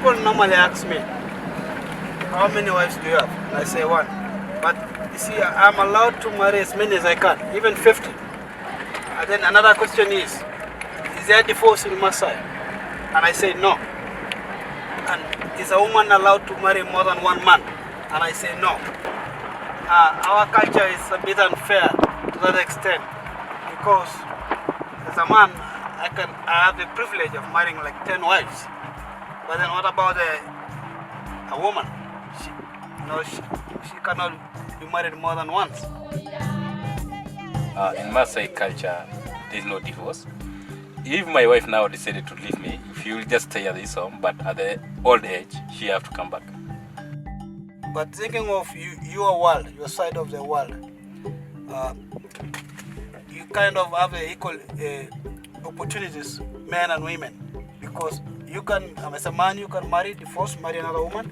People normally ask me, how many wives do you have? And I say one. But you see, I'm allowed to marry as many as I can, even 50. And then another question is there divorce in Maasai? And I say no. And is a woman allowed to marry more than one man? And I say no. Our culture is a bit unfair to that extent, because as a man, I have the privilege of marrying like 10 wives. But then what about a woman? She cannot be married more than once. In Maasai culture, there is no divorce. If my wife now decided to leave me, she will just stay at this home, but at the old age, she have to come back. But thinking of your world, your side of the world, you kind of have equal opportunities, men and women, because you can, as a man, you can divorce, marry another woman,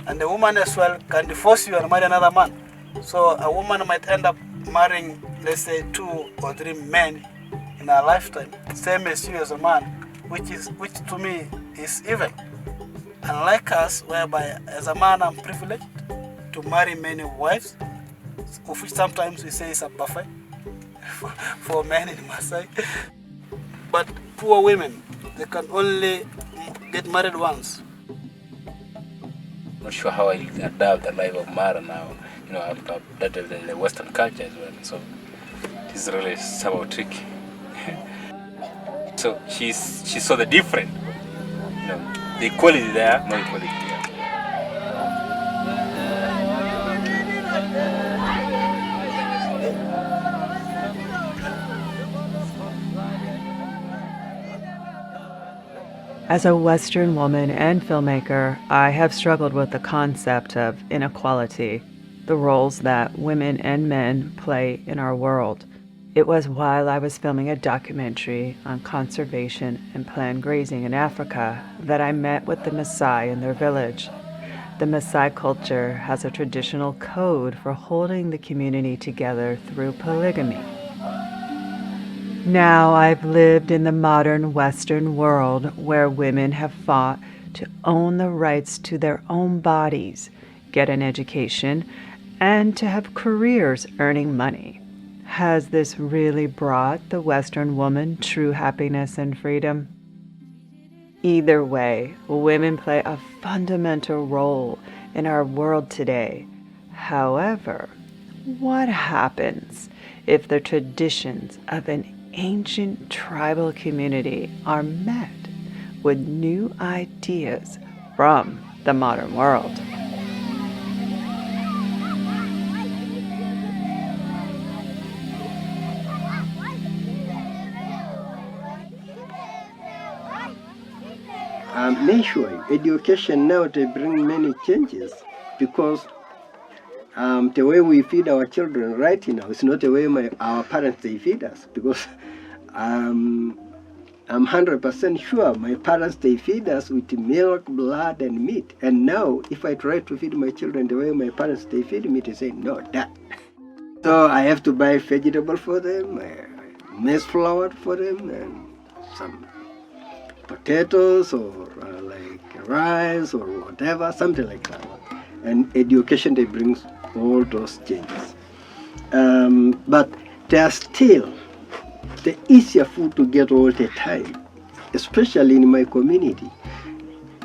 and the woman as well can divorce you and marry another man. So a woman might end up marrying, let's say, 2 or 3 men in her lifetime, same as you as a man, which to me is even. Unlike us, whereby as a man I'm privileged to marry many wives, of which sometimes we say is a buffet for men in Maasai. But poor women, they can only get married once. Not sure how I adapt the life of Mara now. I've adapted in the Western culture as well. So it's really somehow tricky. So she saw the difference. The equality there, no equality here. As a Western woman and filmmaker, I have struggled with the concept of inequality, the roles that women and men play in our world. It was while I was filming a documentary on conservation and planned grazing in Africa that I met with the Maasai in their village. The Maasai culture has a traditional code for holding the community together through polygamy. Now I've lived in the modern Western world where women have fought to own the rights to their own bodies, get an education, and to have careers earning money. Has this really brought the Western woman true happiness and freedom? Either way, women play a fundamental role in our world today. However, what happens if the traditions of an ancient tribal community are met with new ideas from the modern world? Meanwhile, education now they bring many changes, because the way we feed our children right now is not the way our parents they feed us, because I'm 100% sure my parents they feed us with milk, blood, and meat. And now, if I try to feed my children the way my parents they feed me, they say no, that. So I have to buy vegetable for them, maize flour for them, and some potatoes or like rice or whatever, something like that. And education they brings all those changes. But there's still the easier food to get all the time, especially in my community.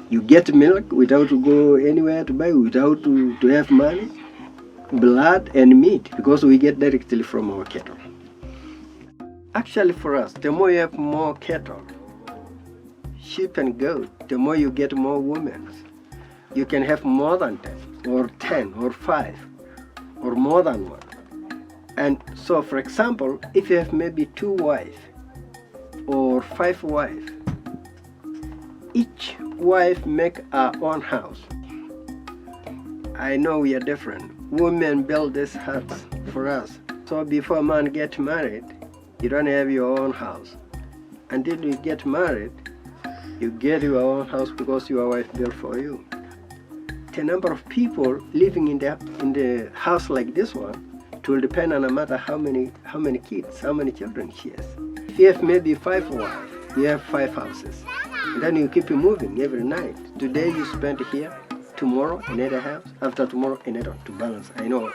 You get milk without to go anywhere to buy, without to have money, blood and meat, because we get directly from our cattle. Actually for us, the more you have more cattle, sheep and goat, the more you get more women. You can have more than 10 or 5 or more than 1. And so, for example, if you have maybe 2 wives or 5 wives, each wife make her own house. I know we are different. Women build these huts for us. So before man get married, you don't have your own house. Until you get married, you get your own house because your wife built for you. The number of people living in the house like this one, it will depend on no matter how many kids, how many children she has. If you have maybe 5 wives, you have 5 houses. And then you keep moving every night Today you spend here, tomorrow another house, after tomorrow another, to balance. I know,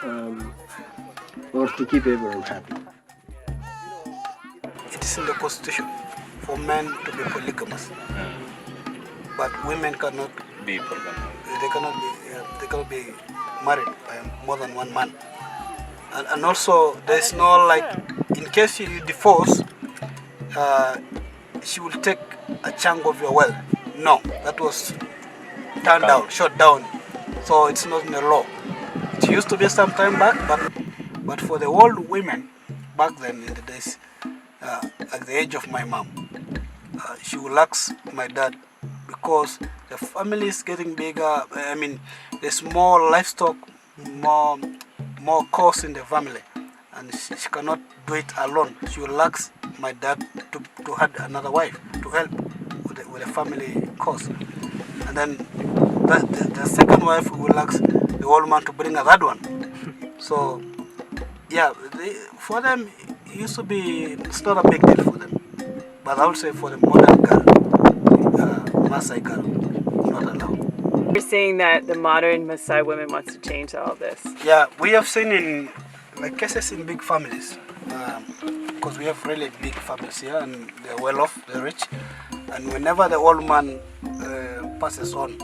or to keep everyone happy. It is in the constitution for men to be polygamous, but women cannot Be polygamous. They cannot be married by more than one man. And also there's no, like, in case you divorce, she will take a chunk of your wealth. No, that was turned down, shut down. So it's not in the law. It used to be some time back, but for the old women back then in the days, at the age of my mom, she will ask my dad, because the family is getting bigger. I mean, there's more livestock, more costs in the family, and she cannot do it alone. She will ask my dad to have another wife to help with the family costs, and then the second wife will ask the old man to bring a third one. So yeah, for them it used to be, it's not a big deal for them, but I would say for the modern girl, Maasai girl, not allowed. You're saying that the modern Maasai women wants to change all this. Yeah, we have seen in cases in big families, because we have really big families here, and they're well off, they're rich, and whenever the old man passes on,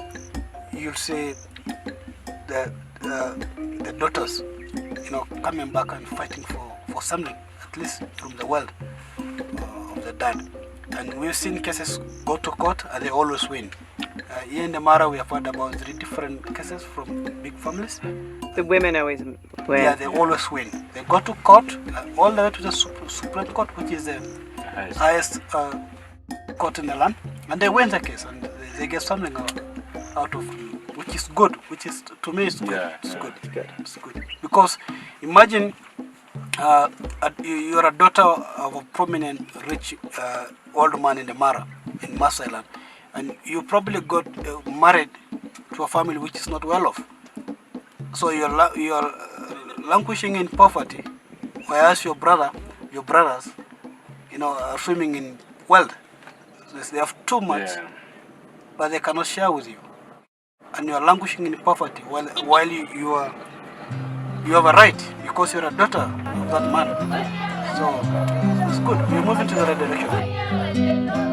you'll see the daughters, coming back and fighting for something, at least from the wealth of the dad. And we've seen cases go to court and they always win. Here in the Mara, we have heard about 3 different cases from big families. The women always win. Yeah, they always win. They go to court, all the way to the Supreme Court, which is the highest court in the land, and they win the case, and they get something out of it, which is good. Which is, to me, it's good. Yeah, it's yeah. good. It's good. Because imagine you're a daughter of a prominent, rich old man in the Mara, in Maasai land, and you probably got married to a family which is not well off. So you're languishing in poverty, whereas your brothers, are swimming in wealth. So they have too much, but they cannot share with you, and you are languishing in poverty while you have a right because you're a daughter of that man. So it's good. We're moving to the right direction.